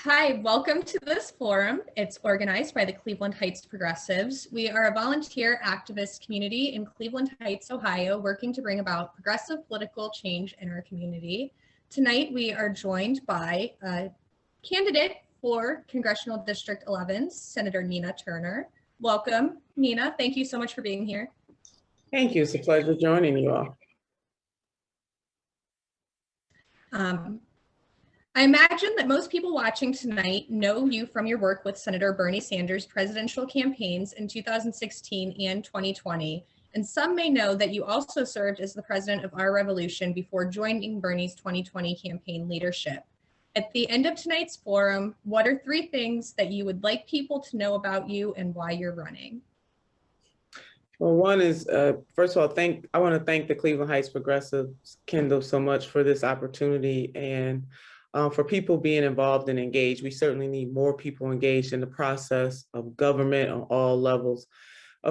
Hi, welcome to this forum. It's organized by the Cleveland Heights Progressives. We are a volunteer activist community in Cleveland Heights, Ohio, working to bring about progressive political change in our community. Tonight, we are joined by a candidate for Congressional District 11, Senator Nina Turner. Welcome, Nina. Thank you so much for being here. Thank you. It's a pleasure joining you all. I imagine that most people watching tonight know you from your work with Senator Bernie Sanders' presidential campaigns in 2016 and 2020. And some may know that you also served as the president of Our Revolution before joining Bernie's 2020 campaign leadership. At the end of tonight's forum, what are 3 things that you would like people to know about you and why you're running? Well, one is, first of all, I want to thank the Cleveland Heights Progressives, Kendall, so much for this opportunity and for people being involved and engaged. We certainly need more people engaged in the process of government on all levels.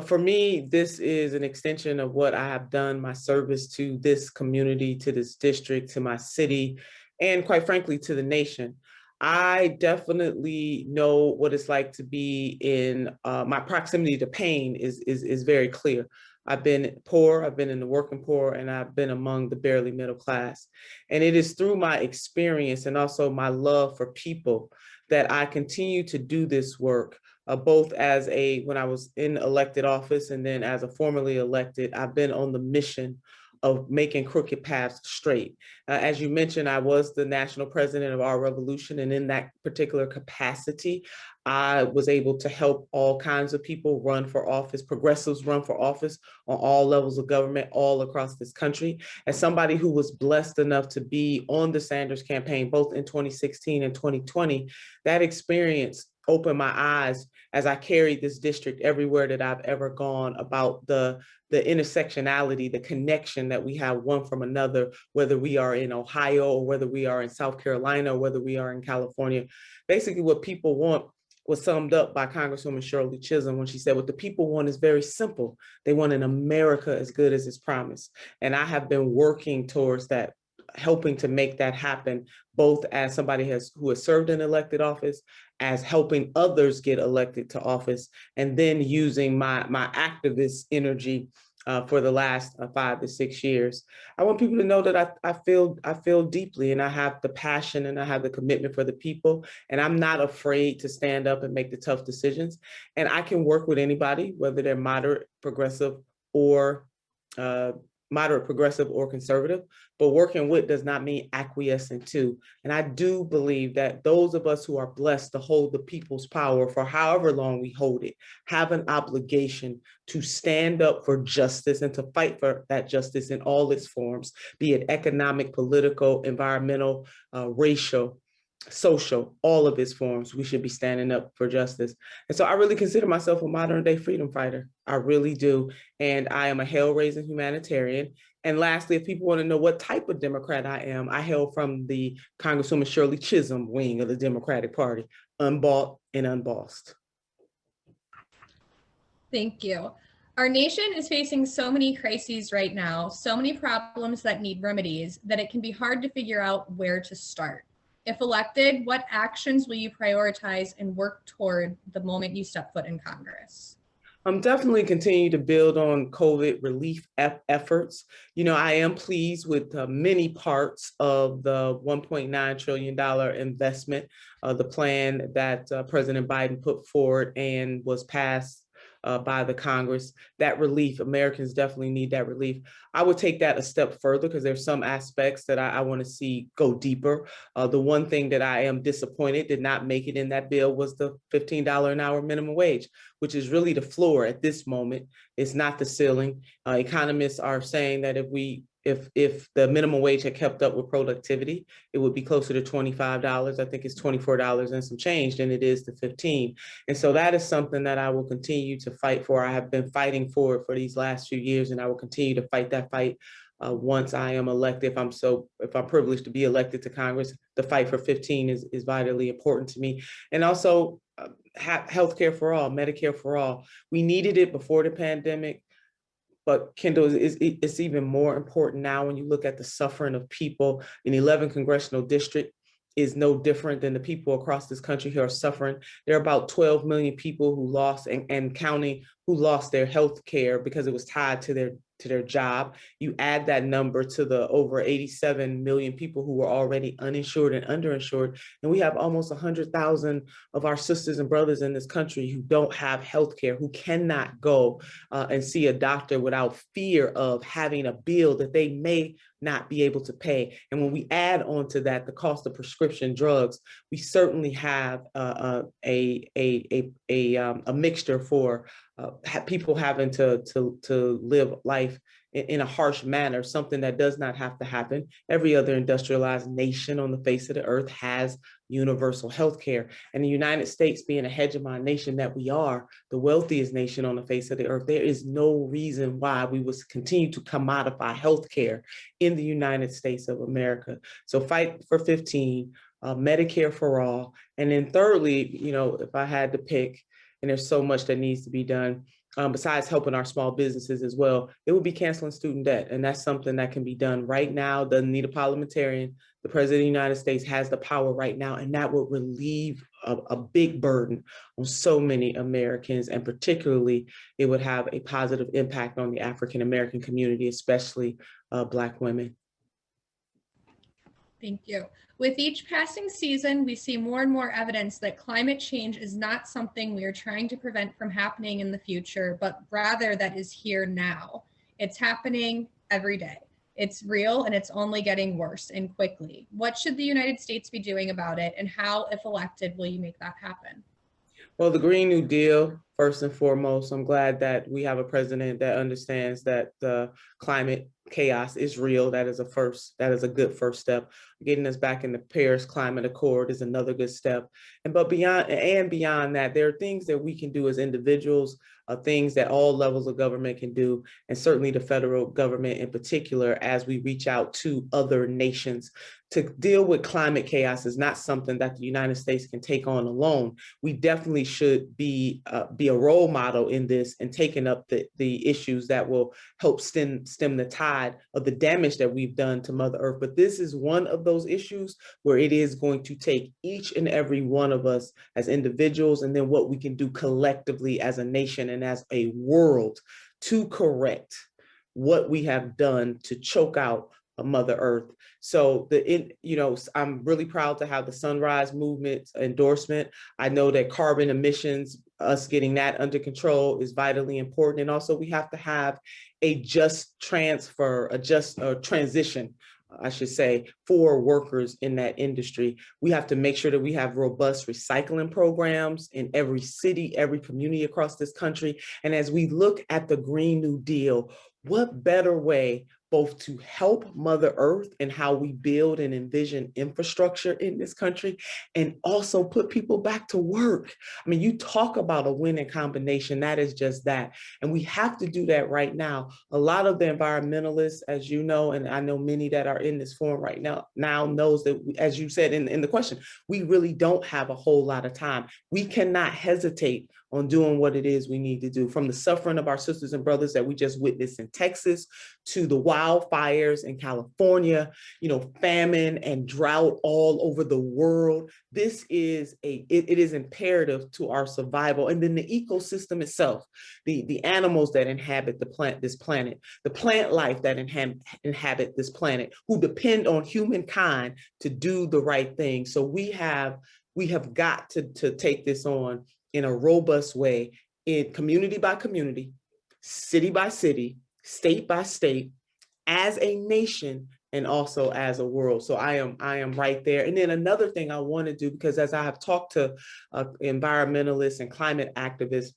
For me, this is an extension of what I have done, my service to this community, to this district, to my city, and quite frankly, to the nation. I definitely know what it's like to be in my proximity to pain is very clear. I've been poor, I've been in the working poor, and I've been among the barely middle class. And it is through my experience and also my love for people that I continue to do this work, both when I was in elected office and then as a formerly elected. I've been on the mission of making crooked paths straight. As you mentioned, I was the national president of Our Revolution, and in that particular capacity, I was able to help all kinds of people run for office, progressives run for office on all levels of government all across this country. As somebody who was blessed enough to be on the Sanders campaign, both in 2016 and 2020, that experience opened my eyes as I carried this district everywhere that I've ever gone about the intersectionality, the connection that we have one from another, whether we are in Ohio or whether we are in South Carolina or whether we are in California. Basically, what people want was summed up by Congresswoman Shirley Chisholm when she said, what the people want is very simple. They want an America as good as its promise. And I have been working towards that, helping to make that happen, both as somebody who has served in elected office, as helping others get elected to office, and then using my activist energy for the last 5 to 6 years. I want people to know that I feel deeply, and I have the passion and I have the commitment for the people, and I'm not afraid to stand up and make the tough decisions. And I can work with anybody, whether they're moderate, progressive, or conservative, but working with does not mean acquiescing to. And I do believe that those of us who are blessed to hold the people's power for however long we hold it, have an obligation to stand up for justice and to fight for that justice in all its forms, be it economic, political, environmental, racial, social, all of its forms. We should be standing up for justice. And so I really consider myself a modern day freedom fighter. I really do. And I am a hell-raising humanitarian. And lastly, if people want to know what type of Democrat I am, I hail from the Congresswoman Shirley Chisholm wing of the Democratic Party, unbought and unbossed. Thank you. Our nation is facing so many crises right now, so many problems that need remedies, that it can be hard to figure out where to start. If elected, what actions will you prioritize and work toward the moment you step foot in Congress? I'm definitely continue to build on COVID relief efforts. You know, I am pleased with many parts of the $1.9 trillion investment, the plan that President Biden put forward and was passed by the Congress. That relief, Americans definitely need that relief. I would take that a step further because there's some aspects that I want to see go deeper. The one thing that I am disappointed did not make it in that bill was the $15 an hour minimum wage, which is really the floor at this moment. It's not the ceiling. Economists are saying that if the minimum wage had kept up with productivity, it would be closer to $25. I think it's $24 and some change than it is to 15. And so that is something that I will continue to fight for. I have been fighting for it for these last few years, and I will continue to fight that fight once I am elected. If I'm privileged to be elected to Congress, the fight for 15 is vitally important to me. And also healthcare for all, Medicare for all. We needed it before the pandemic. But Kendall, it's even more important now when you look at the suffering of people in 11 congressional district. is no different than the people across this country who are suffering. There are about 12 million people who lost and counting who lost their health care because it was tied to their job. You add that number to the over 87 million people who were already uninsured and underinsured, and we have almost 100,000 of our sisters and brothers in this country who don't have health care, who cannot go and see a doctor without fear of having a bill that they may not be able to pay. And when we add on to that the cost of prescription drugs, we certainly have a mixture for people having to live life in a harsh manner, something that does not have to happen. Every other industrialized nation on the face of the earth has universal health care. And the United States, being a hegemon nation that we are, the wealthiest nation on the face of the earth, there is no reason why we would continue to commodify health care in the United States of America. So fight for 15, Medicare for all. And then thirdly, if I had to pick, and there's so much that needs to be done, besides helping our small businesses as well, it would be canceling student debt. And that's something that can be done right now, doesn't need a parliamentarian. The president of the United States has the power right now, and that would relieve a big burden on so many Americans, and particularly it would have a positive impact on the African-American community, especially Black women. Thank you. With each passing season, we see more and more evidence that climate change is not something we are trying to prevent from happening in the future, but rather that is here now. It's happening every day. It's real, and it's only getting worse and quickly. What should the United States be doing about it, and how, if elected, will you make that happen? Well, the Green New Deal, first and foremost, I'm glad that we have a president that understands that the climate chaos is real. That is a good first step. Getting us back in the Paris Climate Accord is another good step. But beyond that, there are things that we can do as individuals, things that all levels of government can do, and certainly the federal government in particular, as we reach out to other nations. To deal with climate chaos is not something that the United States can take on alone. We definitely should be a role model in this, and taking up the issues that will help stem the tide of the damage that we've done to Mother Earth. But this is one of those issues where it is going to take each and every one of us as individuals, and then what we can do collectively as a nation and as a world to correct what we have done to choke out Mother Earth. So I'm really proud to have the Sunrise Movement endorsement. I know that carbon emissions, us getting that under control, is vitally important. And also we have to have a just transition, I should say, for workers in that industry. We have to make sure that we have robust recycling programs in every city, every community across this country. And as we look at the Green New Deal, what better way both to help Mother Earth and how we build and envision infrastructure in this country, and also put people back to work. I mean, you talk about a winning combination, that is just that. And we have to do that right now. A lot of the environmentalists, as you know, and I know many that are in this forum right now knows that, as you said in the question, we really don't have a whole lot of time. We cannot hesitate on doing what it is we need to do, from the suffering of our sisters and brothers that we just witnessed in Texas, to the wildfires in California, famine and drought all over the world. This is it is imperative to our survival. And then the ecosystem itself, the animals that inhabit this planet, the plant life that inhabit this planet, who depend on humankind to do the right thing. So we have got to take this on in a robust way, in community by community, city by city, state by state, as a nation, and also as a world. So I am right there. And then another thing I want to do, because as I have talked to environmentalists and climate activists,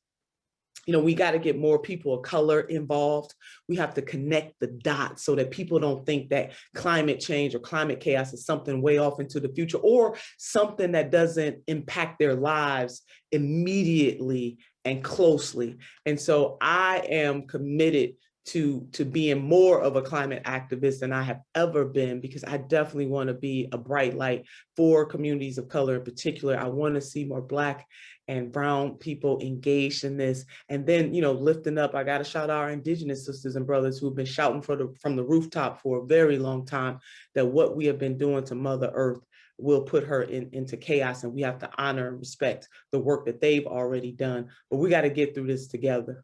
we got to get more people of color involved. We have to connect the dots so that people don't think that climate change or climate chaos is something way off into the future, or something that doesn't impact their lives immediately and closely. And so I am committed to being more of a climate activist than I have ever been, because I definitely want to be a bright light for communities of color in particular. I want to see more Black and brown people engaged in this. And then, lifting up, I got to shout out our Indigenous sisters and brothers who've been shouting from the rooftop for a very long time that what we have been doing to Mother Earth, will put her into chaos, and we have to honor and respect the work that they've already done. But we got to get through this together.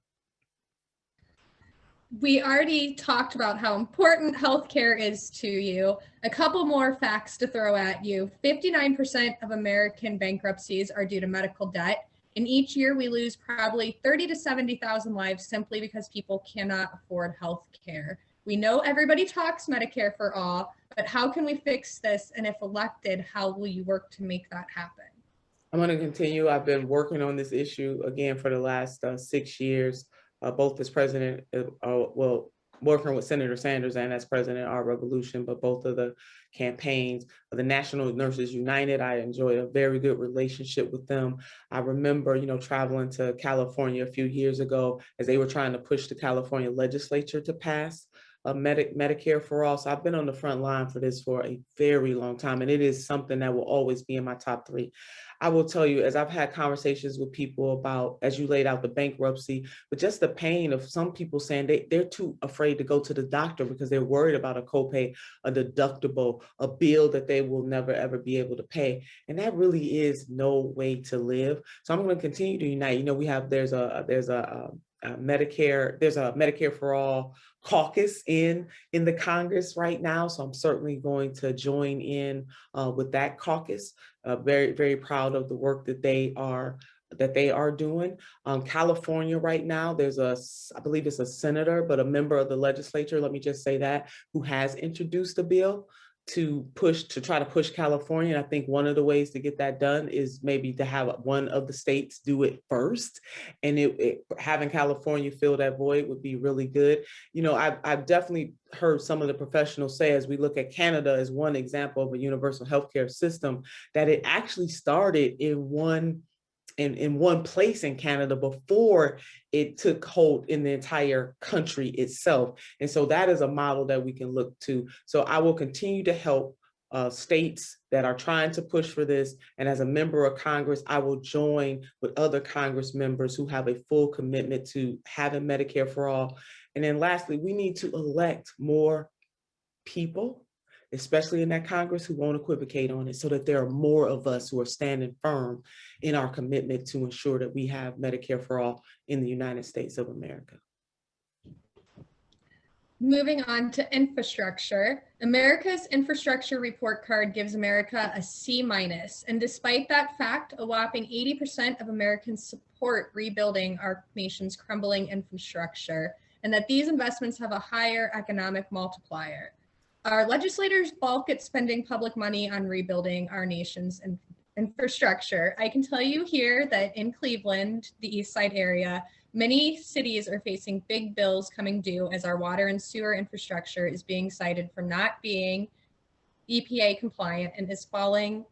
We already talked about how important healthcare is to you. A couple more facts to throw at you. 59% of American bankruptcies are due to medical debt. And each year we lose probably 30 to 70,000 lives simply because people cannot afford healthcare. We know everybody talks Medicare for all, but how can we fix this? And if elected, how will you work to make that happen? I'm going to continue. I've been working on this issue again for the last 6 years, both as president, well, working with Senator Sanders and as president of our revolution, but both of the campaigns of the National Nurses United. I enjoy a very good relationship with them. I remember, traveling to California a few years ago as they were trying to push the California legislature to pass Medicare for all. So I've been on the front line for this for a very long time, and it is something that will always be in my top 3. I will tell you, as I've had conversations with people about, as you laid out, the bankruptcy, but just the pain of some people saying they're too afraid to go to the doctor because they're worried about a copay, a deductible, a bill that they will never, ever be able to pay. And that really is no way to live. So I'm going to continue to unite. There's a Medicare for all caucus in the Congress right now. So I'm certainly going to join in with that caucus. Very, very proud of the work that they are doing. California right now, I believe it's a senator, but a member of the legislature, let me just say that, who has introduced a bill to try to push California. And I think one of the ways to get that done is maybe to have one of the states do it first. And having California fill that void would be really good. I've definitely heard some of the professionals say, as we look at Canada as one example of a universal healthcare system, that it actually started in one place in Canada before it took hold in the entire country itself. And so that is a model that we can look to. So I will continue to help states that are trying to push for this. And as a member of Congress, I will join with other Congress members who have a full commitment to having Medicare for all. And then lastly, we need to elect more people, especially in that Congress, who won't equivocate on it, so that there are more of us who are standing firm in our commitment to ensure that we have Medicare for all in the United States of America. Moving on to infrastructure, America's infrastructure report card gives America a C-. And despite that fact, a whopping 80% of Americans support rebuilding our nation's crumbling infrastructure, and that these investments have a higher economic multiplier. Our legislators balk at spending public money on rebuilding our nation's infrastructure. I can tell you here that in Cleveland, the East Side area, many cities are facing big bills coming due as our water and sewer infrastructure is being cited for not being EPA compliant and is failing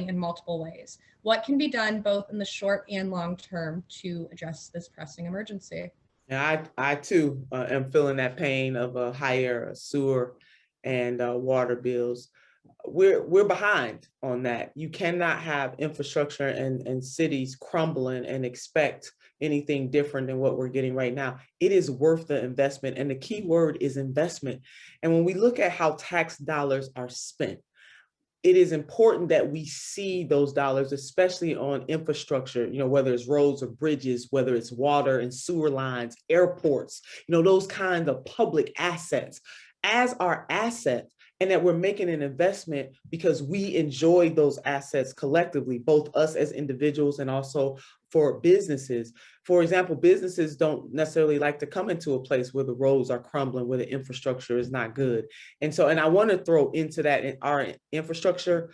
in multiple ways. What can be done both in the short and long term to address this pressing emergency? Yeah, I too am feeling that pain of higher sewer and water bills. We're behind on that. You cannot have infrastructure and cities crumbling and expect anything different than what we're getting right now. It is worth the investment, and the key word is investment. And when we look at how tax dollars are spent, it is important that we see those dollars, especially on infrastructure, whether it's roads or bridges, whether it's water and sewer lines, airports, those kinds of public assets as our assets, and that we're making an investment because we enjoy those assets collectively, both us as individuals and also for businesses. For example, businesses don't necessarily like to come into a place where the roads are crumbling, where the infrastructure is not good. And I want to throw into that in our infrastructure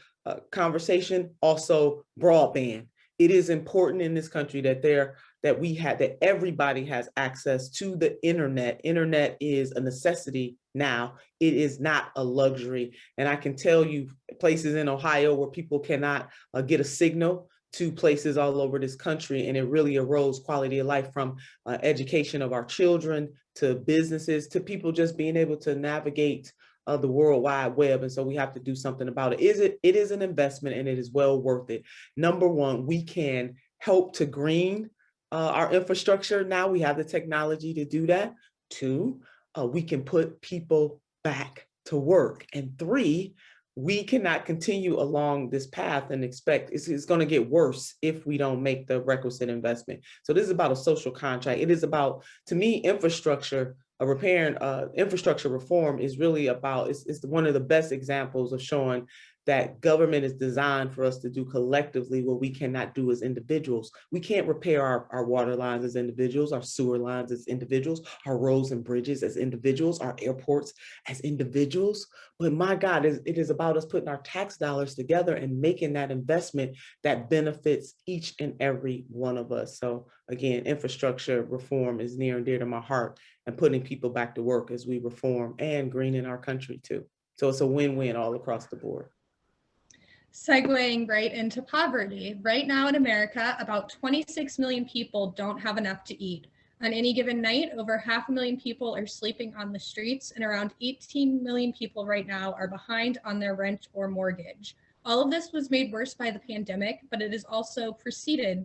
conversation also broadband. It is important in this country that everybody has access to the internet. Internet is a necessity now. It is not a luxury. And I can tell you places in Ohio where people cannot get a signal, to places all over this country, and it really erodes quality of life, from education of our children to businesses to people just being able to navigate the World Wide Web. And so we have to do something about it. It is an investment, and it is well worth it. Number one, we can help to green our infrastructure. Now we have the technology to do that. Two, we can put people back to work. And three, we cannot continue along this path and expect it's going to get worse if we don't make the requisite investment. So this is about a social contract. It is about, to me, infrastructure, infrastructure reform is really about, it's one of the best examples of showing that government is designed for us to do collectively what we cannot do as individuals. We can't repair our water lines as individuals, our sewer lines as individuals, our roads and bridges as individuals, our airports as individuals. But my God, it is about us putting our tax dollars together and making that investment that benefits each and every one of us. So again, infrastructure reform is near and dear to my heart, and putting people back to work as we reform and greening our country too. So it's a win-win all across the board. Segueing right into poverty. Right now in America, about 26 million people don't have enough to eat. On any given night, over 500,000 people are sleeping on the streets, and around 18 million people right now are behind on their rent or mortgage. All of this was made worse by the pandemic, but it also preceded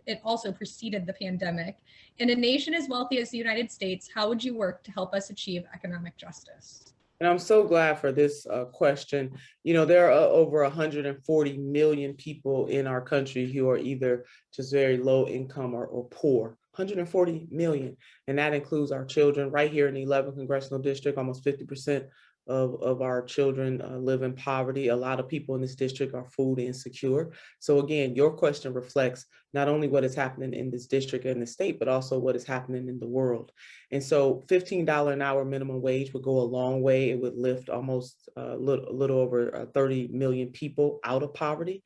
the pandemic. In a nation as wealthy as the United States, how would you work to help us achieve economic justice? And I'm so glad for this question. There are over 140 million people in our country who are either just very low income or poor. 140 million. And that includes our children right here in the 11th congressional district. Almost 50% of our children live in poverty. A lot of people in this district are food insecure. So again, your question reflects not only what is happening in this district and the state, but also what is happening in the world. And so $15 an hour minimum wage would go a long way. It would lift almost a little over 30 million people out of poverty.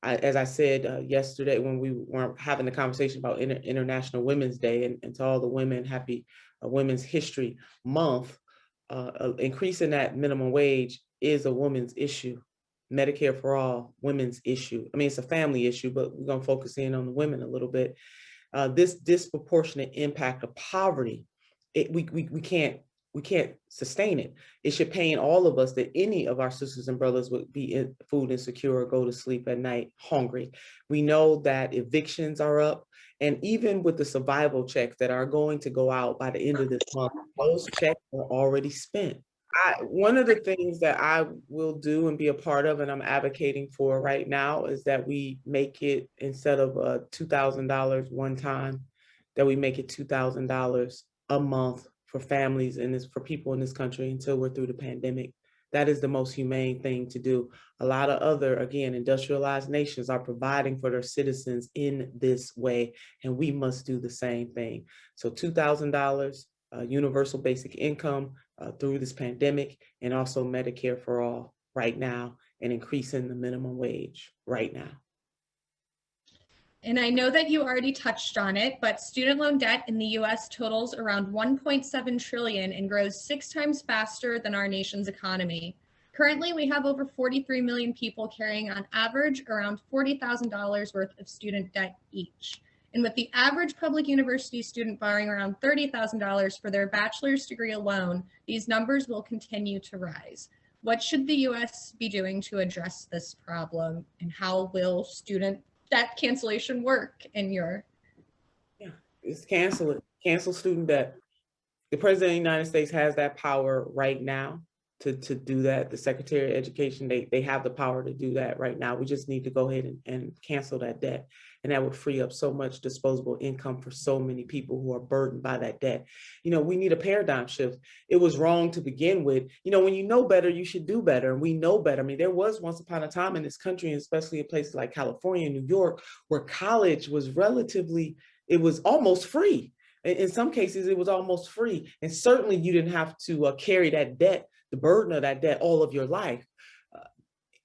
As I said yesterday when we were having the conversation about International Women's Day, and to all the women, happy Women's History Month, increasing that minimum wage is a woman's issue. Medicare for all, women's issue. I mean, it's a family issue, but we're going to focus in on the women a little bit. This disproportionate impact of poverty, we can't sustain it. It should pain all of us that any of our sisters and brothers would be food insecure or go to sleep at night hungry. We know that evictions are up, and even with the survival checks that are going to go out by the end of this month, those checks are already spent. One of the things that I will do and be a part of, and I'm advocating for right now, is that we make it, instead of $2,000 one time, that we make it $2,000 a month for families and for people in this country until we're through the pandemic. That is the most humane thing to do. A lot of other, again, industrialized nations are providing for their citizens in this way, and we must do the same thing. So $2,000 universal basic income through this pandemic, and also Medicare for all right now, and increasing the minimum wage right now. And I know that you already touched on it, but student loan debt in the US totals around 1.7 trillion and grows 6 times faster than our nation's economy. Currently, we have over 43 million people carrying on average around $40,000 worth of student debt each. And with the average public university student borrowing around $30,000 for their bachelor's degree alone, these numbers will continue to rise. What should the US be doing to address this problem, and how will student debt cancellation work in your? Yeah, it's cancel student debt. The President of the United States has that power right now to do that. The Secretary of Education, they have the power to do that right now. We just need to go ahead and cancel that debt. And that would free up so much disposable income for so many people who are burdened by that debt. We need a paradigm shift. It was wrong to begin with. When you know better, you should do better. And we know better. I mean, there was once upon a time in this country, especially in places like California and New York, where college was it was almost free. In some cases, it was almost free. And certainly you didn't have to carry that debt, the burden of that debt, all of your life.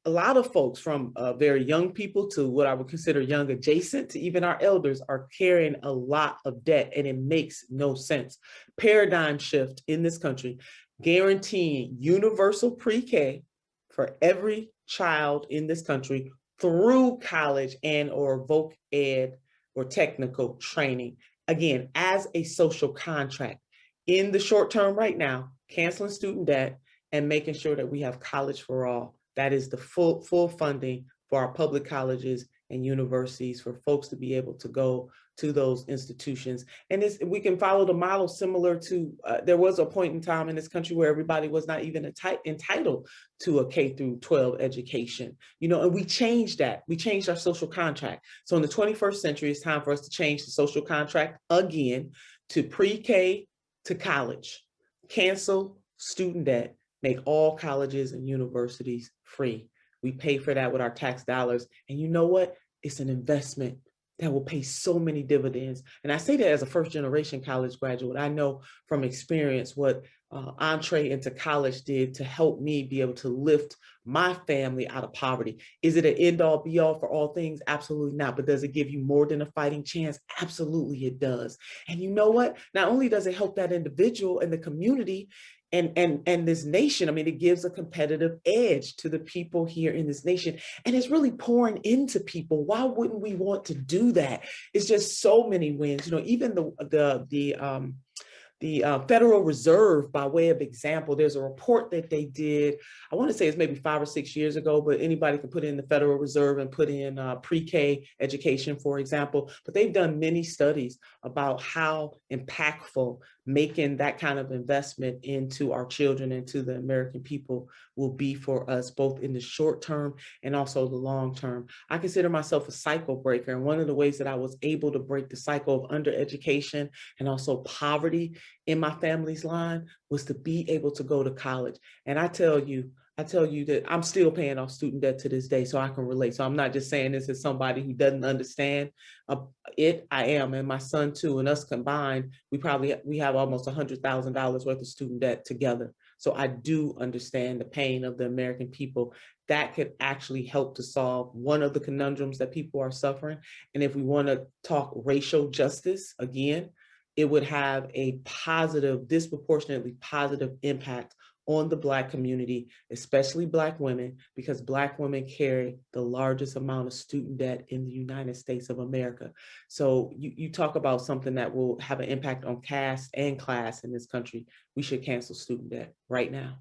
A lot of folks, from very young people to what I would consider young adjacent to even our elders, are carrying a lot of debt, and it makes no sense. Paradigm shift in this country, guaranteeing universal pre-K for every child in this country through college and or voc ed or technical training. Again, as a social contract in the short term right now, canceling student debt and making sure that we have college for all. That is the full funding for our public colleges and universities for folks to be able to go to those institutions. And we can follow the model similar to, there was a point in time in this country where everybody was not even entitled to a K through 12 education, and we changed that. We changed our social contract. So in the 21st century, it's time for us to change the social contract again to pre-K to college, cancel student debt, make all colleges and universities free. We pay for that with our tax dollars. And you know what? It's an investment that will pay so many dividends. And I say that as a first generation college graduate. I know from experience what entree into college did to help me be able to lift my family out of poverty. Is it an end all be all for all things? Absolutely not. But does it give you more than a fighting chance? Absolutely it does. And you know what? Not only does it help that individual and the community, and this nation, I mean, it gives a competitive edge to the people here in this nation, and it's really pouring into people. Why wouldn't we want to do that? It's just so many wins. Even the Federal Reserve, by way of example, there's a report that they did, I want to say it's maybe 5 or 6 years ago, but anybody can put in the Federal Reserve and put in pre-K education, for example. But they've done many studies about how impactful making that kind of investment into our children and to the American people will be for us, both in the short term and also the long term. I consider myself a cycle breaker. And one of the ways that I was able to break the cycle of undereducation and also poverty in my family's line was to be able to go to college. And I tell you that I'm still paying off student debt to this day, so I can relate. So I'm not just saying this as somebody who doesn't understand it. I am, and my son too, and us combined, we have almost $100,000 worth of student debt together. So I do understand the pain of the American people. That could actually help to solve one of the conundrums that people are suffering. And if we want to talk racial justice again, it would have a positive, disproportionately positive impact on the Black community, especially Black women, because Black women carry the largest amount of student debt in the United States of America. So you talk about something that will have an impact on caste and class in this country. We should cancel student debt right now.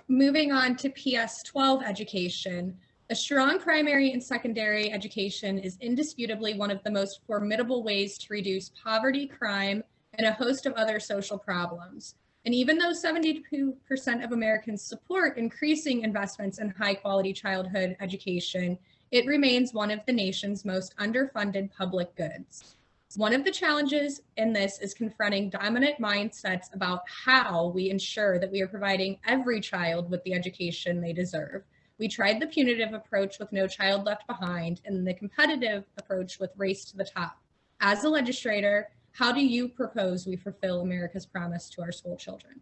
Moving on to PS 12 education. A strong primary and secondary education is indisputably one of the most formidable ways to reduce poverty, crime, and a host of other social problems. And even though 72% of Americans support increasing investments in high-quality childhood education, it remains one of the nation's most underfunded public goods. One of the challenges in this is confronting dominant mindsets about how we ensure that we are providing every child with the education they deserve. We tried the punitive approach with No Child Left Behind and the competitive approach with Race to the Top. As a legislator, how do you propose we fulfill America's promise to our school children?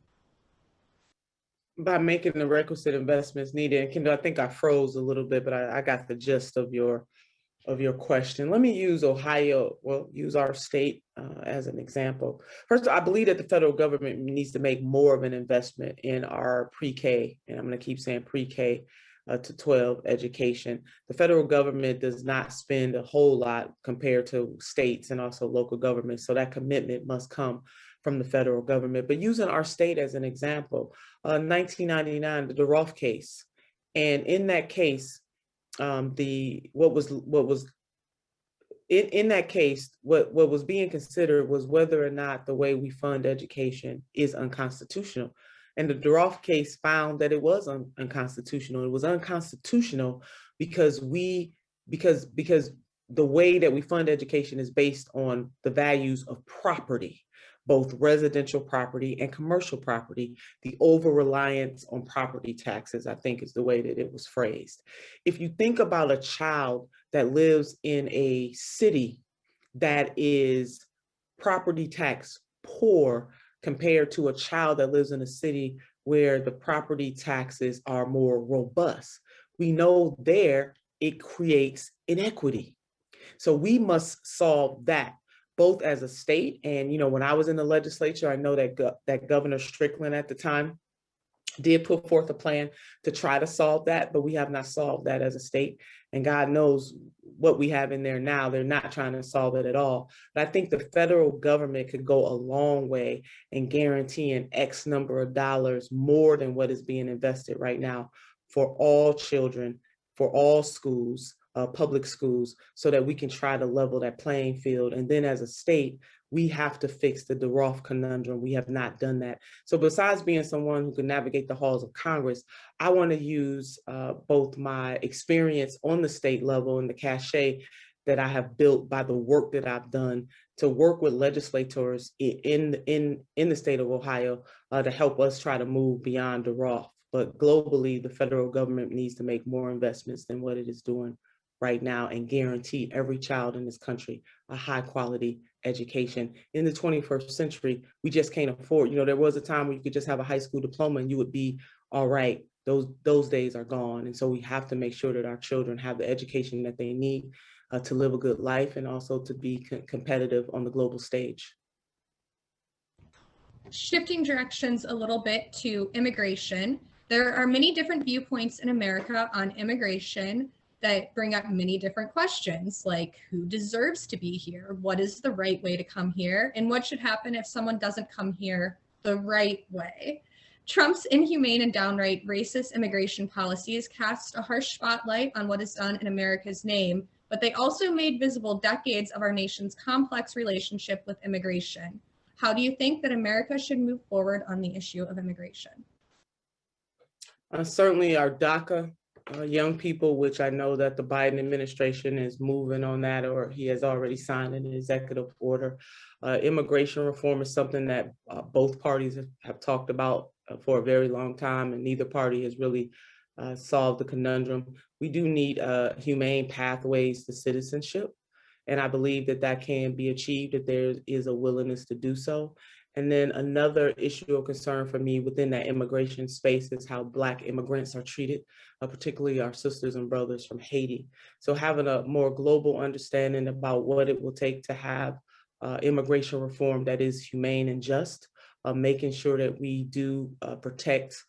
By making the requisite investments needed. And Kendall, I think I froze a little bit, but I got the gist of your question. Let me use use our state as an example. First, I believe that the federal government needs to make more of an investment in our pre-K, and I'm going to keep saying pre-K to 12 education. The federal government does not spend a whole lot compared to states and also local governments, so that commitment must come from the federal government. But using our state as an example, 1999, the DeRoff case, and in that case, what was being considered was whether or not the way we fund education is unconstitutional. And the DeRoff case found that it was unconstitutional. It was unconstitutional because the way that we fund education is based on the values of property, both residential property and commercial property. The over-reliance on property taxes, I think, is the way that it was phrased. If you think about a child that lives in a city that is property tax poor compared to a child that lives in a city where the property taxes are more robust, we know there it creates inequity. So we must solve that, both as a state. And, when I was in the legislature, I know that Governor Strickland at the time did put forth a plan to try to solve that, but we have not solved that as a state. And God knows what we have in there now. They're not trying to solve it at all. But I think the federal government could go a long way in guaranteeing X number of dollars more than what is being invested right now for all children, for all schools public schools so that we can try to level that playing field. And then as a state, we have to fix the DeRoff conundrum. We have not done that. So besides being someone who can navigate the halls of Congress, I want to use both my experience on the state level and the cachet that I have built by the work that I've done to work with legislators in the state of Ohio to help us try to move beyond DeRoff. But globally, the federal government needs to make more investments than what it is doing right now and guarantee every child in this country a high quality education. In the 21st century, we just can't afford, there was a time where you could just have a high school diploma and you would be all right. Those days are gone. And so we have to make sure that our children have the education that they need to live a good life and also to be competitive on the global stage. Shifting directions a little bit to immigration, there are many different viewpoints in America on immigration that bring up many different questions, like who deserves to be here? What is the right way to come here? And what should happen if someone doesn't come here the right way? Trump's inhumane and downright racist immigration policies cast a harsh spotlight on what is done in America's name, but they also made visible decades of our nation's complex relationship with immigration. How do you think that America should move forward on the issue of immigration? Certainly our DACA young people, which I know that the Biden administration is moving on that, or he has already signed an executive order. Immigration reform is something that both parties have talked about for a very long time, and neither party has really solved the conundrum. We do need humane pathways to citizenship. And I believe that that can be achieved if there is a willingness to do so. And then another issue of concern for me within that immigration space is how Black immigrants are treated, particularly our sisters and brothers from Haiti. So having a more global understanding about what it will take to have immigration reform that is humane and just, making sure that we do protect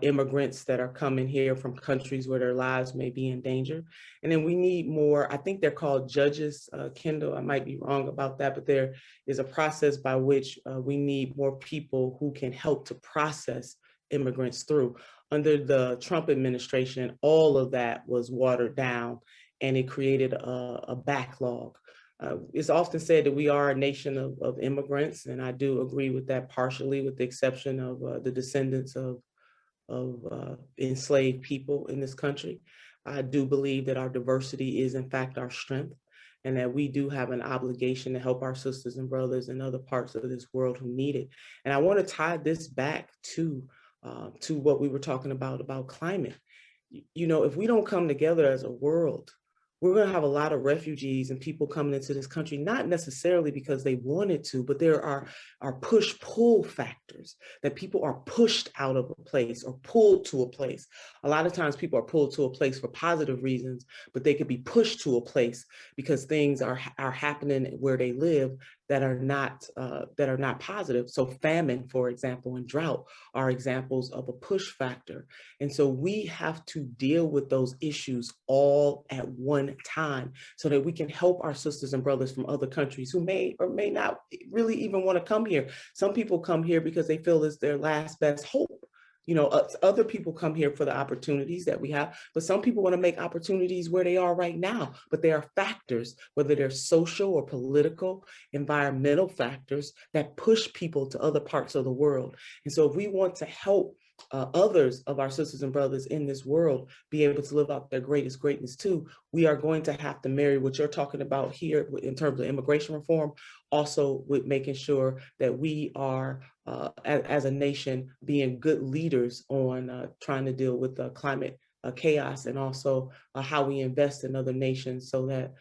immigrants that are coming here from countries where their lives may be in danger. And then we need more, I think they're called judges, Kendall, I might be wrong about that, but there is a process by which we need more people who can help to process immigrants through. Under the Trump administration, all of that was watered down and it created a backlog. It's often said that we are a nation of immigrants, and I do agree with that partially, with the exception of the descendants of enslaved people in this country. I do believe that our diversity is in fact our strength, and that we do have an obligation to help our sisters and brothers in other parts of this world who need it. And I want to tie this back to what we were talking about climate. If we don't come together as a world, we're going to have a lot of refugees and people coming into this country, not necessarily because they wanted to, but there are push-pull factors that people are pushed out of a place or pulled to a place. A lot of times people are pulled to a place for positive reasons, but they could be pushed to a place because things are happening where they live that are not positive. So famine, for example, and drought are examples of a push factor. And so we have to deal with those issues all at one time so that we can help our sisters and brothers from other countries who may or may not really even want to come here. Some people come here because they feel it's their last best hope. Other people come here for the opportunities that we have, but some people want to make opportunities where they are right now. But there are factors, whether they're social or political, environmental factors that push people to other parts of the world. And so if we want to help others of our sisters and brothers in this world be able to live out their greatest greatness too, we are going to have to marry what you're talking about here in terms of immigration reform, also with making sure that we are, as a nation, being good leaders on trying to deal with climate chaos, and also how we invest in other nations so that,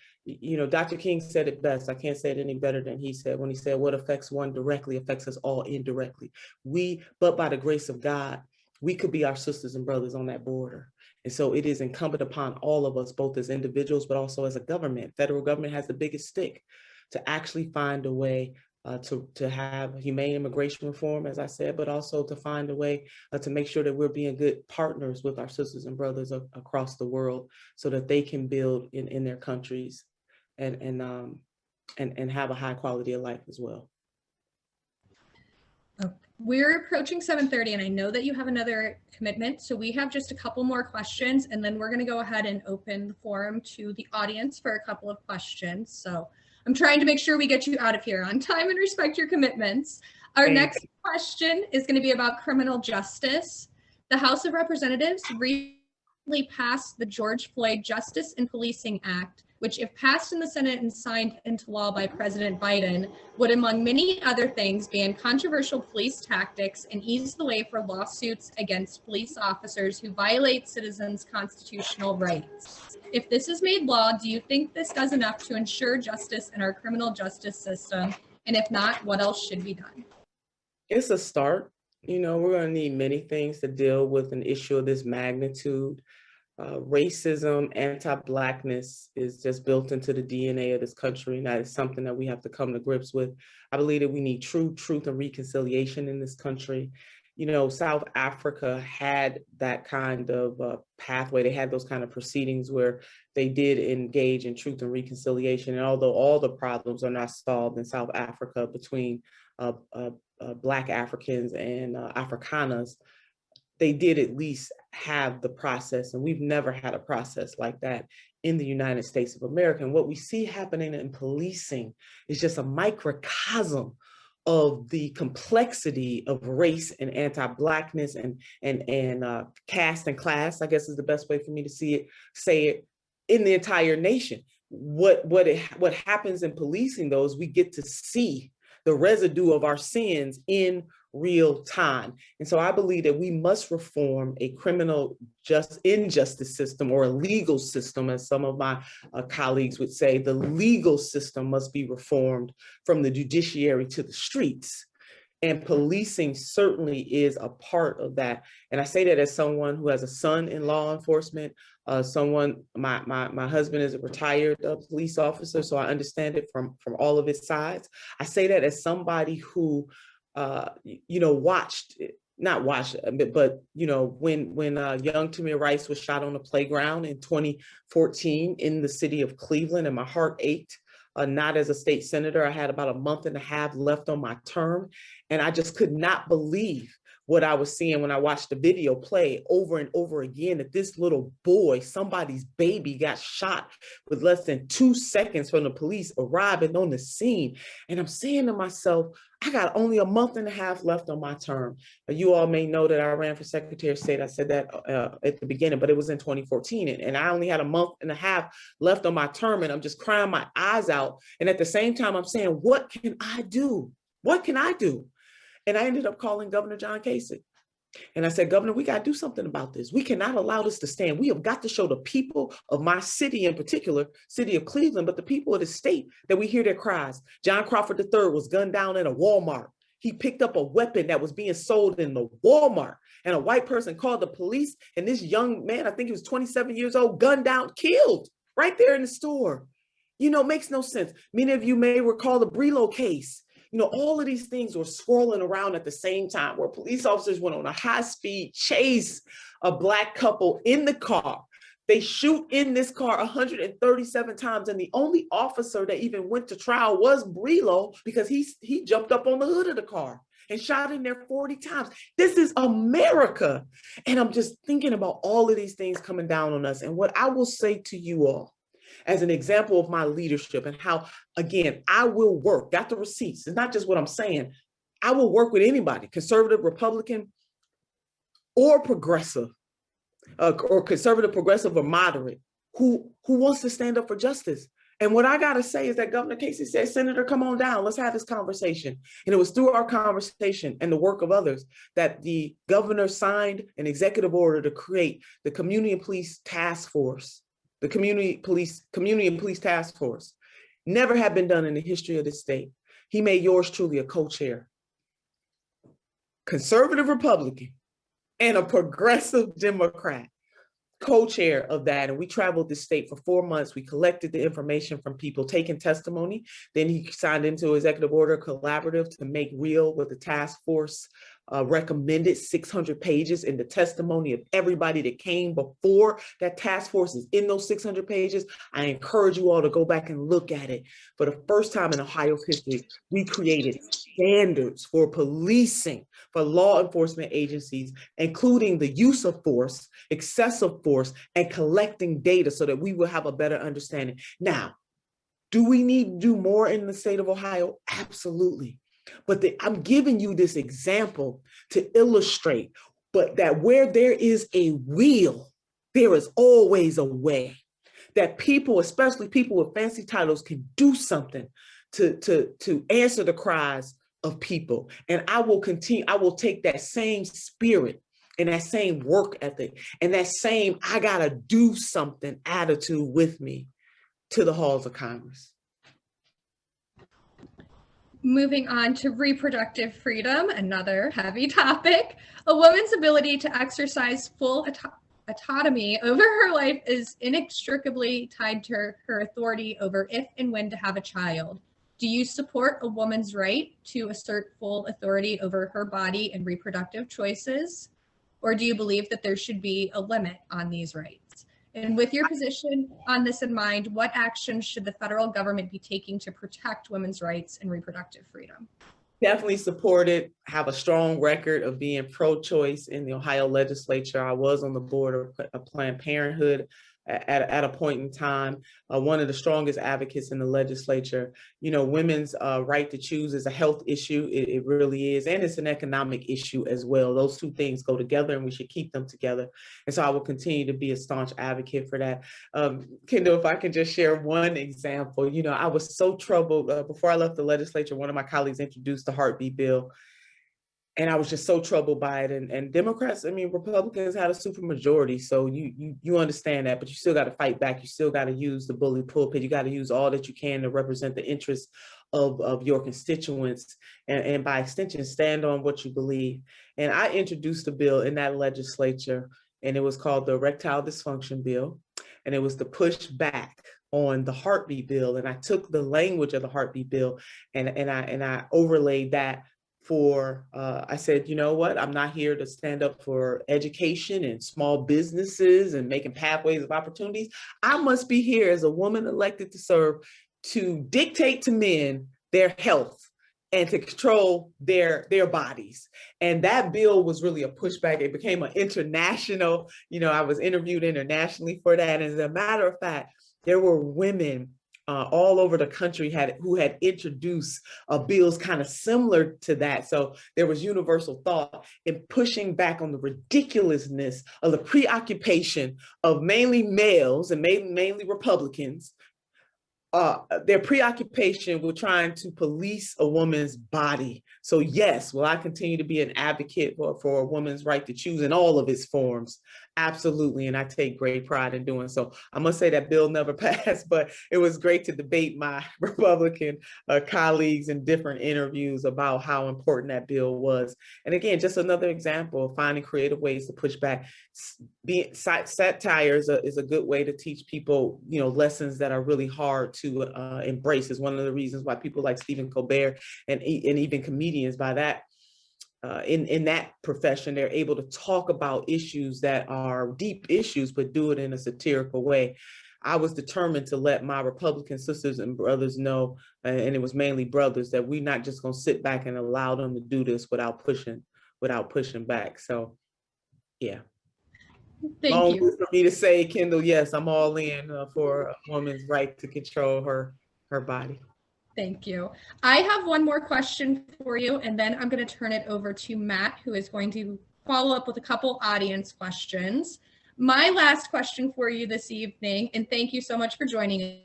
Dr. King said it best. I can't say it any better than he said when he said, what affects one directly affects us all indirectly. But by the grace of God, we could be our sisters and brothers on that border. And so it is incumbent upon all of us, both as individuals, but also as a government. Federal government has the biggest stick to actually find a way to have humane immigration reform, as I said, but also to find a way to make sure that we're being good partners with our sisters and brothers across the world so that they can build in their countries and have a high quality of life as well. We're approaching 7:30, and I know that you have another commitment, so we have just a couple more questions, and then we're going to go ahead and open the forum to the audience for a couple of questions. So I'm trying to make sure we get you out of here on time and respect your commitments. Our next question is going to be about criminal justice. The House of Representatives recently passed the George Floyd Justice and Policing Act, which, if passed in the Senate and signed into law by President Biden, would, among many other things, ban controversial police tactics and ease the way for lawsuits against police officers who violate citizens' constitutional rights. If this is made law, do you think this does enough to ensure justice in our criminal justice system? And if not, what else should be done? It's a start. You know, we're going to need many things to deal with an issue of this magnitude. Racism, anti-Blackness is just built into the DNA of this country, and that is something that we have to come to grips with. I believe that we need truth, and reconciliation in this country. You know, South Africa had that kind of pathway. They had those kind of proceedings where they did engage in truth and reconciliation. And although all the problems are not solved in South Africa between Black Africans and Afrikaners, they did at least have the process, and we've never had a process like that in the United States of America. And what we see happening in policing is just a microcosm of the complexity of race and anti-Blackness and caste and class, I guess is the best way for me to say it, in the entire nation. What happens in policing, though, is we get to see the residue of our sins in real time. And so I believe that we must reform a criminal injustice system, or a legal system, as some of my colleagues would say. The legal system must be reformed from the judiciary to the streets. And policing certainly is a part of that. And I say that as someone who has a son in law enforcement, my husband is a retired police officer, so I understand it from all of its sides. I say that as somebody who you know, not watched, but you know, when young Tamir Rice was shot on the playground in 2014 in the city of Cleveland, and my heart ached. Not as a state senator, I had about a month and a half left on my term, and I just could not believe what I was seeing when I watched the video play over and over again, that this little boy, somebody's baby, got shot with less than 2 seconds from the police arriving on the scene. And I'm saying to myself, I got only a month and a half left on my term. You all may know that I ran for Secretary of State. I said that at the beginning, but it was in 2014. And I only had a month and a half left on my term, and I'm just crying my eyes out. And at the same time, I'm saying, what can I do? What can I do? And I ended up calling Governor John Kasich. And I said, Governor, we got to do something about this. We cannot allow this to stand. We have got to show the people of my city, in particular, city of Cleveland, but the people of the state, that we hear their cries. John Crawford III was gunned down in a Walmart. He picked up a weapon that was being sold in the Walmart, and a white person called the police, and this young man, I think he was 27 years old, gunned down, killed right there in the store. You know, it makes no sense. Many of you may recall the Brelo case. You know, all of these things were swirling around at the same time, where police officers went on a high-speed chase a Black couple in the car. They shoot in this car 137 times, and the only officer that even went to trial was Brelo, because he jumped up on the hood of the car and shot in there 40 times. This is America. And I'm just thinking about all of these things coming down on us. And what I will say to you all, as an example of my leadership, and how, again, I will work, got the receipts. It's not just what I'm saying. I will work with anybody, conservative, Republican, or progressive, or conservative, progressive, or moderate, who wants to stand up for justice. And what I got to say is that Governor Kasich said, Senator, come on down, let's have this conversation. And it was through our conversation and the work of others that the governor signed an executive order to create the Community and Police Task Force. The Community and Police Task Force. Never had been done in the history of this state. He made yours truly a co-chair. Conservative Republican and a progressive Democrat, co-chair of that. And we traveled the state for 4 months. We collected the information from people taking testimony. Then he signed into executive order collaborative to make real what the task force recommended 600 pages, and the testimony of everybody that came before that task force is in those 600 pages. I encourage you all to go back and look at it. For the first time in Ohio's history, we created standards for policing, for law enforcement agencies, including the use of force, excessive force, and collecting data so that we will have a better understanding. Now, do we need to do more in the state of Ohio? Absolutely. But I'm giving you this example to illustrate, but that where there is a will, there is always a way. That people, especially people with fancy titles, can do something to answer the cries of people. And I will continue, I will take that same spirit and that same work ethic and that same I gotta do something attitude with me to the halls of Congress. Moving on to reproductive freedom, another heavy topic. A woman's ability to exercise full autonomy over her life is inextricably tied to her authority over if and when to have a child. Do you support a woman's right to assert full authority over her body and reproductive choices? Or do you believe that there should be a limit on these rights? And with your position on this in mind, what actions should the federal government be taking to protect women's rights and reproductive freedom? Definitely support it. Have a strong record of being pro-choice in the Ohio legislature. I was on the board of Planned Parenthood at a point in time, one of the strongest advocates in the legislature. You know, women's right to choose is a health issue. It really is. And it's an economic issue as well. Those two things go together and we should keep them together. And so I will continue to be a staunch advocate for that. Kendall, if I can just share one example, you know, I was so troubled before I left the legislature. One of my colleagues introduced the heartbeat bill. And I was just so troubled by it. And Democrats, I mean, Republicans had a supermajority. So you understand that, but you still got to fight back. You still got to use the bully pulpit. You got to use all that you can to represent the interests of your constituents. And by extension, stand on what you believe. And I introduced a bill in that legislature, and it was called the erectile dysfunction bill. And it was to push back on the heartbeat bill. And I took the language of the heartbeat bill and I overlaid that for, I said, you know what, I'm not here to stand up for education and small businesses and making pathways of opportunities. I must be here as a woman elected to serve to dictate to men their health and to control their bodies. And that bill was really a pushback. It became an international, you know, I was interviewed internationally for that. And as a matter of fact, there were women all over the country who had introduced bills kind of similar to that. So there was universal thought in pushing back on the ridiculousness of the preoccupation of mainly males and mainly Republicans, their preoccupation with trying to police a woman's body. So yes, will I continue to be an advocate for a woman's right to choose in all of its forms? Absolutely, and I take great pride in doing so. I must say that bill never passed, but it was great to debate my Republican colleagues in different interviews about how important that bill was. And again, just another example of finding creative ways to push back. Satire is a good way to teach people, you know, lessons that are really hard to embrace. Is one of the reasons why people like Stephen Colbert and even comedians by that in that profession, they're able to talk about issues that are deep issues, but do it in a satirical way. I was determined to let my Republican sisters and brothers know, and it was mainly brothers, that we're not just going to sit back and allow them to do this without pushing back. So, yeah. Thank you. For me to say, Kendall, yes, I'm all in for a woman's right to control her body. Thank you. I have one more question for you, and then I'm going to turn it over to Matt, who is going to follow up with a couple audience questions. My last question for you this evening, and thank you so much for joining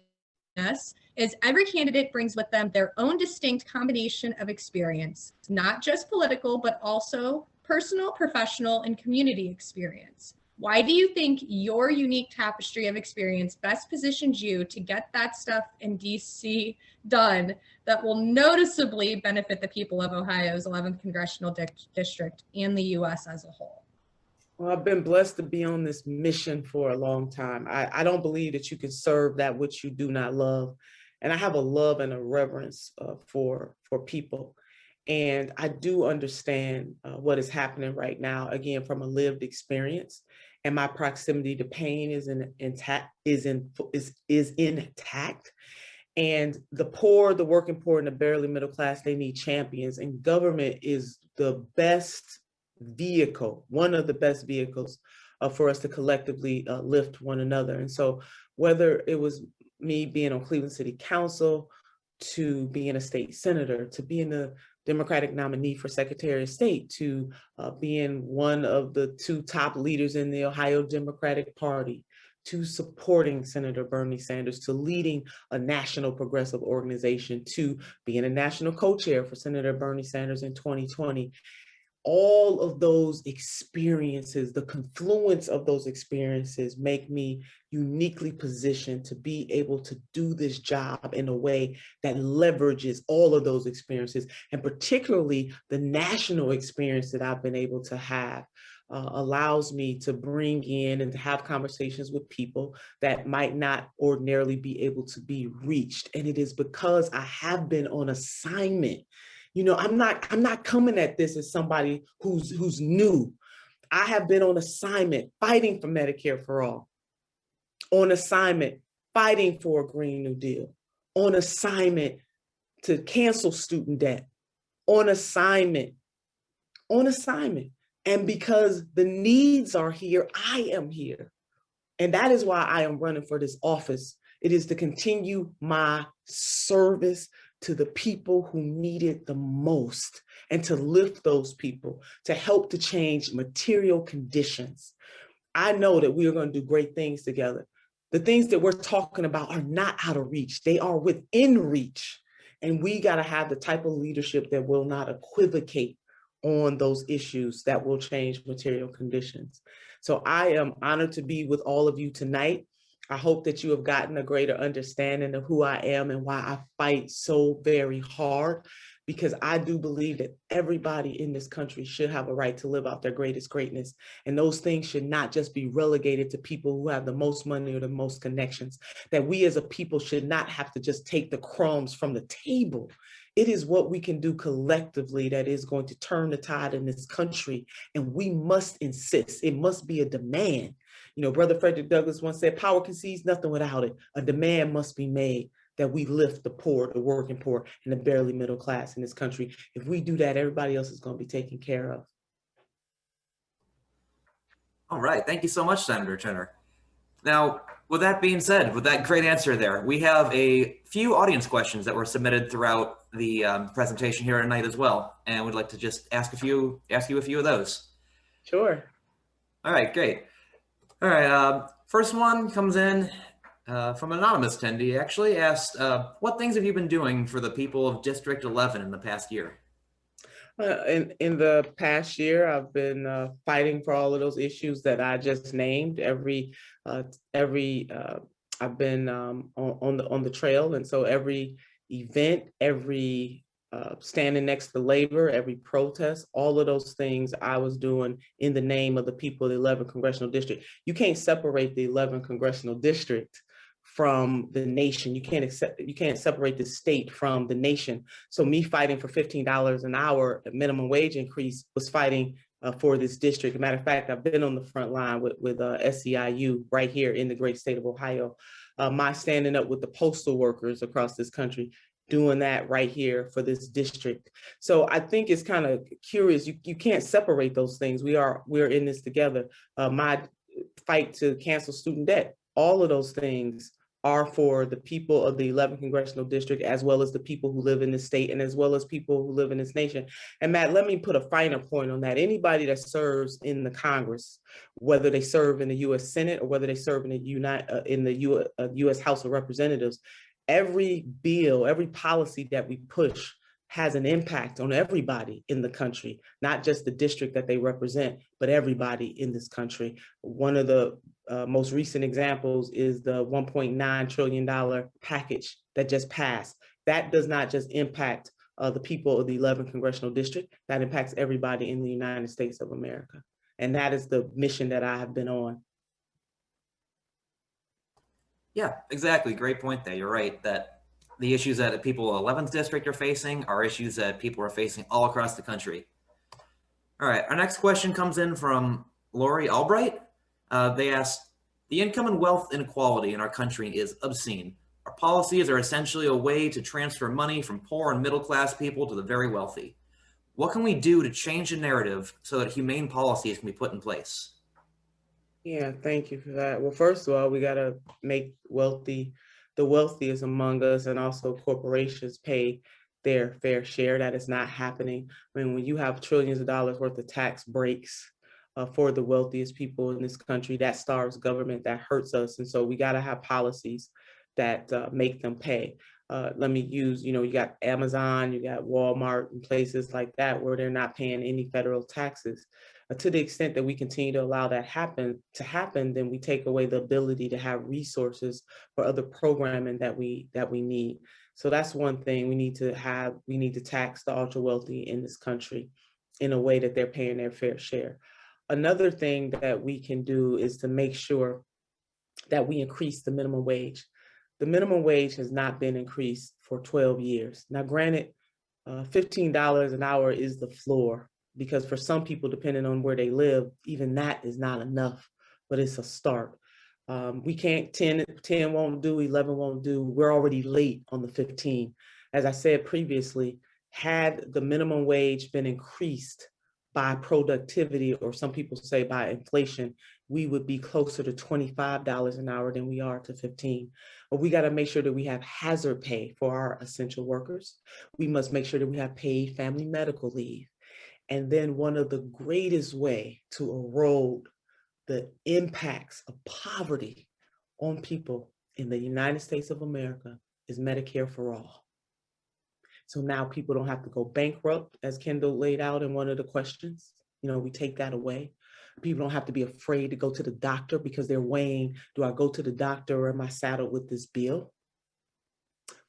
us, is every candidate brings with them their own distinct combination of experience, not just political, but also personal, professional, and community experience. Why do you think your unique tapestry of experience best positions you to get that stuff in DC done that will noticeably benefit the people of Ohio's 11th congressional district and the US as a whole? Well, I've been blessed to be on this mission for a long time. I don't believe that you can serve that which you do not love. And I have a love and a reverence for people. And I do understand what is happening right now, again, from a lived experience. And my proximity to pain is intact. And the poor, the working poor, and the barely middle class, they need champions. And government is the best vehicle, one of the best vehicles for us to collectively lift one another. And so whether it was me being on Cleveland City Council, to being a state senator, to being the Democratic nominee for Secretary of State, to being one of the two top leaders in the Ohio Democratic Party, to supporting Senator Bernie Sanders, to leading a national progressive organization, to being a national co-chair for Senator Bernie Sanders in 2020. All of those experiences, the confluence of those experiences make me uniquely positioned to be able to do this job in a way that leverages all of those experiences, and particularly the national experience that I've been able to have. Allows me to bring in and to have conversations with people that might not ordinarily be able to be reached. And it is because I have been on assignment. You know, I'm not coming at this as somebody who's new. I have been on assignment fighting for Medicare for all, on assignment fighting for a Green New Deal, on assignment to cancel student debt, on assignment. And because the needs are here, I am here. And that is why I am running for this office. It is to continue my service to the people who need it the most, and to lift those people, to help to change material conditions. I know that we are going to do great things together. The things that we're talking about are not out of reach. They are within reach. And we got to have the type of leadership that will not equivocate on those issues that will change material conditions. So I am honored to be with all of you tonight. I hope that you have gotten a greater understanding of who I am and why I fight so very hard, because I do believe that everybody in this country should have a right to live out their greatest greatness. And those things should not just be relegated to people who have the most money or the most connections, that we as a people should not have to just take the crumbs from the table. It is what we can do collectively that is going to turn the tide in this country. And we must insist. It must be a demand. You know, Brother Frederick Douglass once said, power concedes nothing without it. A demand must be made that we lift the poor, the working poor, and the barely middle class in this country. If we do that, everybody else is going to be taken care of. All right. Thank you so much, Senator Turner. Now, with that being said, with that great answer there, we have a few audience questions that were submitted throughout the presentation here tonight as well, and we'd like to just ask you a few of those. Sure. All right, great. All right, first one comes in from an anonymous attendee. Actually asked, what things have you been doing for the people of District 11 in the past year? In the past year, I've been fighting for all of those issues that I just named. I've been on the trail, and so every event, every standing next to labor, every protest, all of those things I was doing in the name of the people of the 11th Congressional District. You can't separate the 11th Congressional District from the nation. You can't separate the state from the nation. So me fighting for $15 an hour, a minimum wage increase, was fighting for this district. As a matter of fact, I've been on the front line with SEIU right here in the great state of Ohio. My standing up with the postal workers across this country, doing that right here for this district. So I think it's kind of curious. You can't separate those things. We're in this together. My fight to cancel student debt, all of those things are for the people of the 11th Congressional District, as well as the people who live in the state, and as well as people who live in this nation. And Matt, let me put a finer point on that. Anybody that serves in the Congress, whether they serve in the U.S. Senate or whether they serve in the U.S. House of Representatives, every bill, every policy that we push has an impact on everybody in the country, not just the district that they represent, but everybody in this country. One of the most recent examples is the $1.9 trillion package that just passed. That does not just impact the people of the 11th Congressional District, that impacts everybody in the United States of America. And that is the mission that I have been on. Yeah, exactly. Great point there. You're right that The issues that people in 11th district are facing are issues that people are facing all across the country. All right, our next question comes in from Lori Albright. They ask, the income and wealth inequality in our country is obscene. Our policies are essentially a way to transfer money from poor and middle class people to the very wealthy. What can we do to change the narrative so that humane policies can be put in place? Yeah, thank you for that. Well, first of all, we got to make the wealthiest among us and also corporations pay their fair share. That is not happening. I mean, when you have trillions of dollars worth of tax breaks for the wealthiest people in this country, that starves government, that hurts us. And so we got to have policies that make them pay. Let me use, you got Amazon, you got Walmart and places like that where they're not paying any federal taxes. To the extent that we continue to allow that to happen, then we take away the ability to have resources for other programming that we need. So that's one thing we need to tax the ultra wealthy in this country in a way that they're paying their fair share. Another thing that we can do is to make sure that we increase the minimum wage. The minimum wage has not been increased for 12 years. Now, granted, $15 an hour is the floor, because for some people, depending on where they live, even that is not enough, but it's a start. We can't, 10 won't do, 11 won't do. We're already late on the 15. As I said previously, had the minimum wage been increased by productivity, or some people say by inflation, we would be closer to $25 an hour than we are to 15. But we got to make sure that we have hazard pay for our essential workers. We must make sure that we have paid family medical leave. And then one of the greatest way to erode the impacts of poverty on people in the United States of America is Medicare for all. So now people don't have to go bankrupt, as Kendall laid out in one of the questions. We take that away. People don't have to be afraid to go to the doctor because they're weighing, do I go to the doctor or am I saddled with this bill?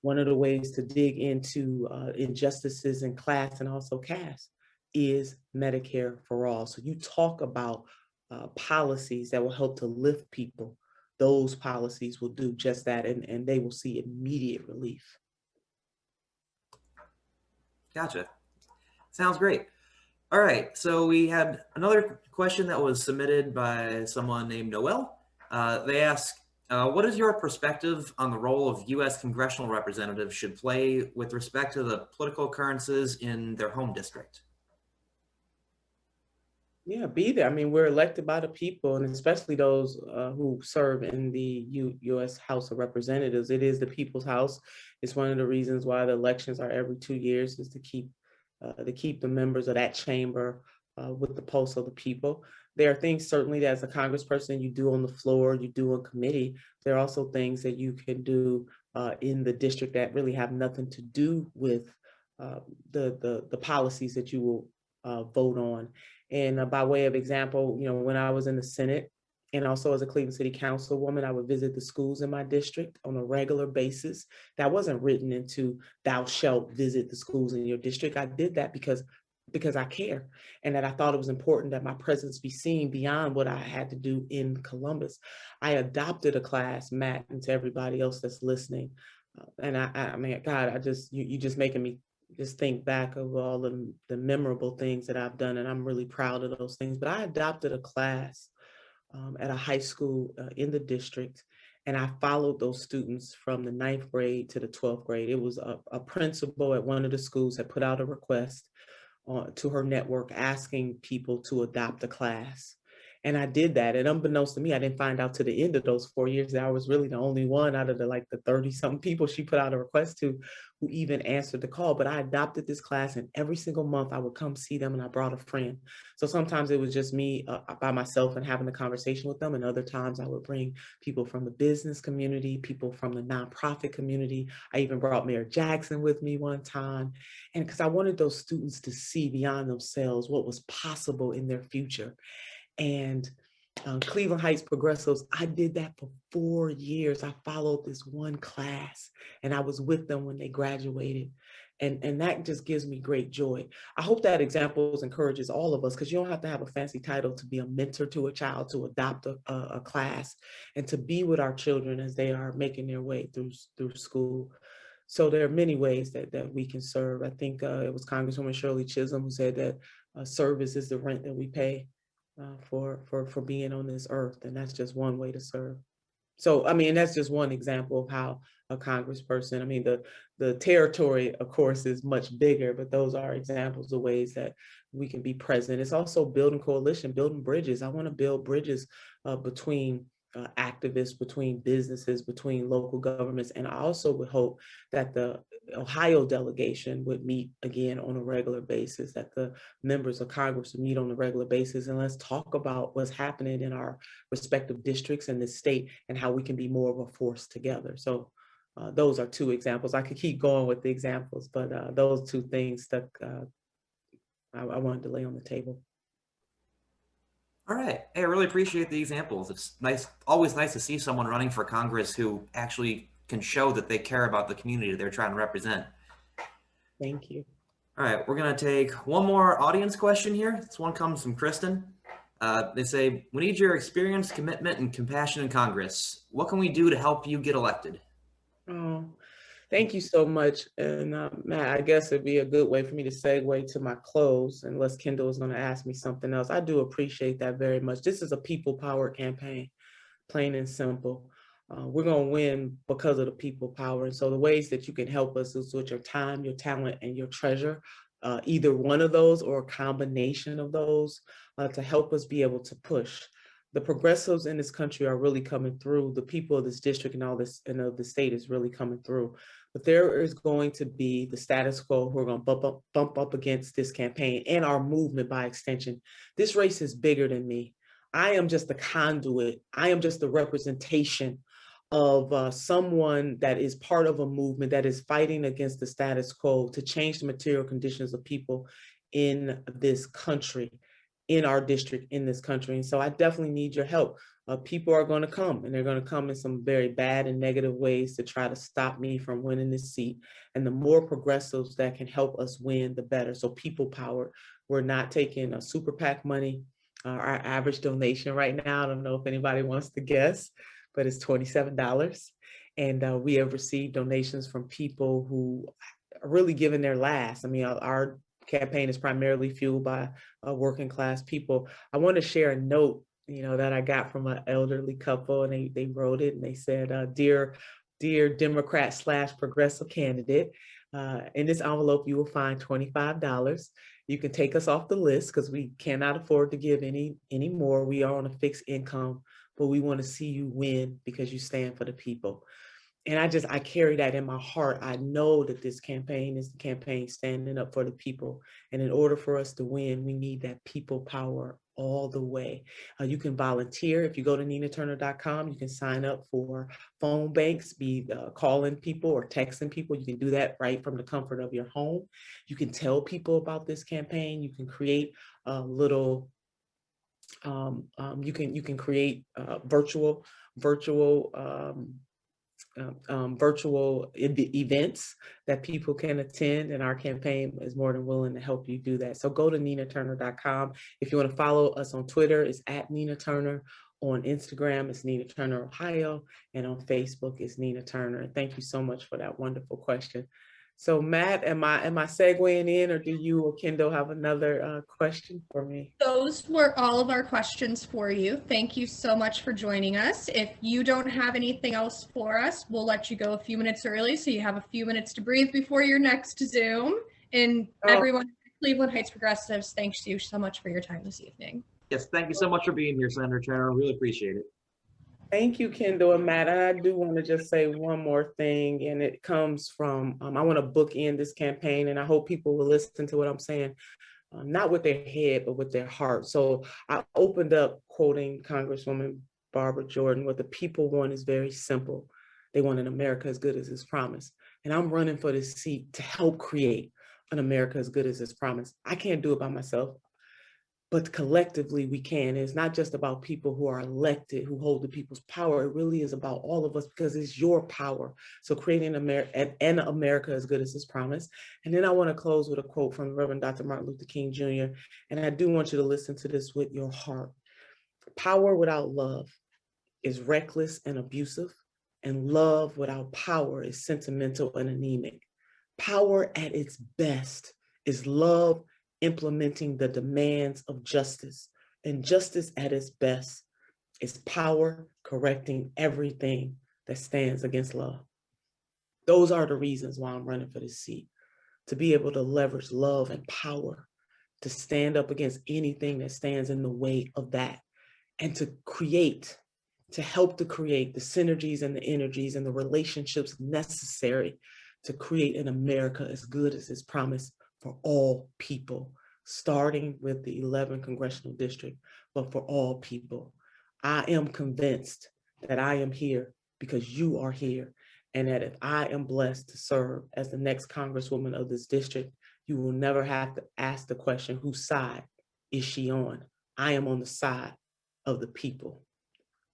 One of the ways to dig into injustices in class and also caste is Medicare for all. So you talk about policies that will help to lift people. Those policies will do just that, and they will see immediate relief. Gotcha. Sounds great. All right, so we had another question that was submitted by someone named Noel. They ask, what is your perspective on the role of U.S. congressional representatives should play with respect to the political occurrences in their home district? Yeah, be there. I mean, we're elected by the people, and especially those who serve in the U.S. House of Representatives. It is the people's house. It's one of the reasons why the elections are every 2 years, is to keep the members of that chamber with the pulse of the people. There are things certainly that as a congressperson you do on the floor, you do on committee. There are also things that you can do in the district that really have nothing to do with the policies that you will vote on. And by way of example, when I was in the Senate and also as a Cleveland City Councilwoman, I would visit the schools in my district on a regular basis. That wasn't written into thou shalt visit the schools in your district. I did that because I care, and that I thought it was important that my presence be seen beyond what I had to do in Columbus. I adopted a class, Matt, and to everybody else that's listening. And I mean, God, you just making me just think back of all the memorable things that I've done, and I'm really proud of those things. But I adopted a class at a high school in the district, and I followed those students from the 9th grade to the 12th grade. It was a principal at one of the schools that put out a request to her network asking people to adopt a class. And I did that. And unbeknownst to me, I didn't find out to the end of those 4 years that I was really the only one out of the 30-something people she put out a request to who even answered the call. But I adopted this class, and every single month I would come see them, and I brought a friend. So sometimes it was just me by myself and having a conversation with them. And other times I would bring people from the business community, people from the nonprofit community. I even brought Mayor Jackson with me one time. And because I wanted those students to see beyond themselves what was possible in their future. And Cleveland Heights Progressives, I did that for 4 years. I followed this one class, and I was with them when they graduated. And that just gives me great joy. I hope that example encourages all of us, because you don't have to have a fancy title to be a mentor to a child, to adopt a class, and to be with our children as they are making their way through school. So there are many ways that we can serve. I think it was Congresswoman Shirley Chisholm who said that service is the rent that we pay for being on this earth, and that's just one way to serve. So, I mean, that's just one example of how a congressperson, I mean, the territory, of course, is much bigger, but those are examples of ways that we can be present. It's also building coalition, building bridges. I want to build bridges between activists, between businesses, between local governments. And I also would hope that the Ohio delegation would meet again on a regular basis, that the members of Congress would meet on a regular basis, and let's talk about what's happening in our respective districts in the state and how we can be more of a force together. So those are two examples. I could keep going with the examples, but those two things that I wanted to lay on the table. All right. Hey, I really appreciate the examples. It's nice, always nice to see someone running for Congress who actually can show that they care about the community they're trying to represent. Thank you. All right, we're going to take one more audience question here. This one comes from Kristen. They say, we need your experience, commitment, and compassion in Congress. What can we do to help you get elected? Oh, thank you so much. And Matt, I guess it'd be a good way for me to segue to my close, unless Kendall is going to ask me something else. I do appreciate that very much. This is a people-powered campaign, plain and simple. We're going to win because of the people power. And so the ways that you can help us is with your time, your talent, and your treasure, either one of those or a combination of those to help us be able to push. The progressives in this country are really coming through. The people of this district and all this and of the state is really coming through. But there is going to be the status quo who are going to bump up against this campaign and our movement by extension. This race is bigger than me. I am just the conduit. I am just the representation of someone that is part of a movement that is fighting against the status quo to change the material conditions of people in this country, in our district, in this country. And so I definitely need your help. People are going to come, and they're going to come in some very bad and negative ways to try to stop me from winning this seat. And the more progressives that can help us win, the better. So people power. We're not taking super PAC money. Our average donation right now, I don't know if anybody wants to guess, but it's $27. And we have received donations from people who are really giving their last. I mean, our campaign is primarily fueled by working class people. I want to share a note, that I got from an elderly couple, and they wrote it, and they said, dear Democrat/progressive candidate, in this envelope, you will find $25. You can take us off the list because we cannot afford to give any more. We are on a fixed income, but we want to see you win because you stand for the people. And I carry that in my heart. I know that this campaign is the campaign standing up for the people. And in order for us to win, we need that people power all the way. You can volunteer. If you go to ninaturner.com, you can sign up for phone banks, be calling people or texting people. You can do that right from the comfort of your home. You can tell people about this campaign. You can create little you can create virtual events that people can attend, and our campaign is more than willing to help you do that. So go to ninaturner.com. If you want to follow us on Twitter, it's at Nina Turner. On Instagram, it's Nina Turner Ohio, and on Facebook, it's Nina Turner. Thank you so much for that wonderful question. So Matt, am I segueing in, or do you or Kendall have another question for me? Those were all of our questions for you. Thank you so much for joining us. If you don't have anything else for us, we'll let you go a few minutes early so you have a few minutes to breathe before your next Zoom. And everyone at Cleveland Heights Progressives, thanks you so much for your time this evening. Yes, thank you so much for being here, Senator Turner. I really appreciate it. Thank you, Kendall and Matt. And I do want to just say one more thing, and it comes from, I want to bookend this campaign, and I hope people will listen to what I'm saying, not with their head, but with their heart. So I opened up quoting Congresswoman Barbara Jordan. What the people want is very simple. They want an America as good as its promise. And I'm running for this seat to help create an America as good as its promise. I can't do it by myself, but collectively we can. It's not just about people who are elected, who hold the people's power. It really is about all of us, because it's your power. So creating an America as good as its promise. And then I want to close with a quote from Reverend Dr. Martin Luther King Jr. And I do want you to listen to this with your heart. Power without love is reckless and abusive, And love without power is sentimental and anemic. Power at its best is love implementing the demands of justice. And justice at its best is power correcting everything that stands against love. Those are the reasons why I'm running for this seat, to be able to leverage love and power to stand up against anything that stands in the way of that, and to help to create the synergies and the energies and the relationships necessary to create an America as good as its promise for all people, starting with the 11th congressional district, but for all people. I am convinced that I am here because you are here, and that if I am blessed to serve as the next Congresswoman of this district, you will never have to ask the question, whose side is she on? I am on the side of the people.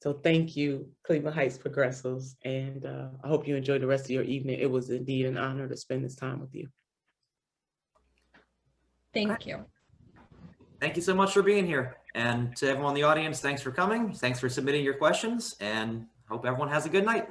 So thank you, Cleveland Heights Progressives, and I hope you enjoy the rest of your evening. It was indeed an honor to spend this time with you. Thank you. Thank you so much for being here. And to everyone in the audience, thanks for coming. Thanks for submitting your questions, and hope everyone has a good night.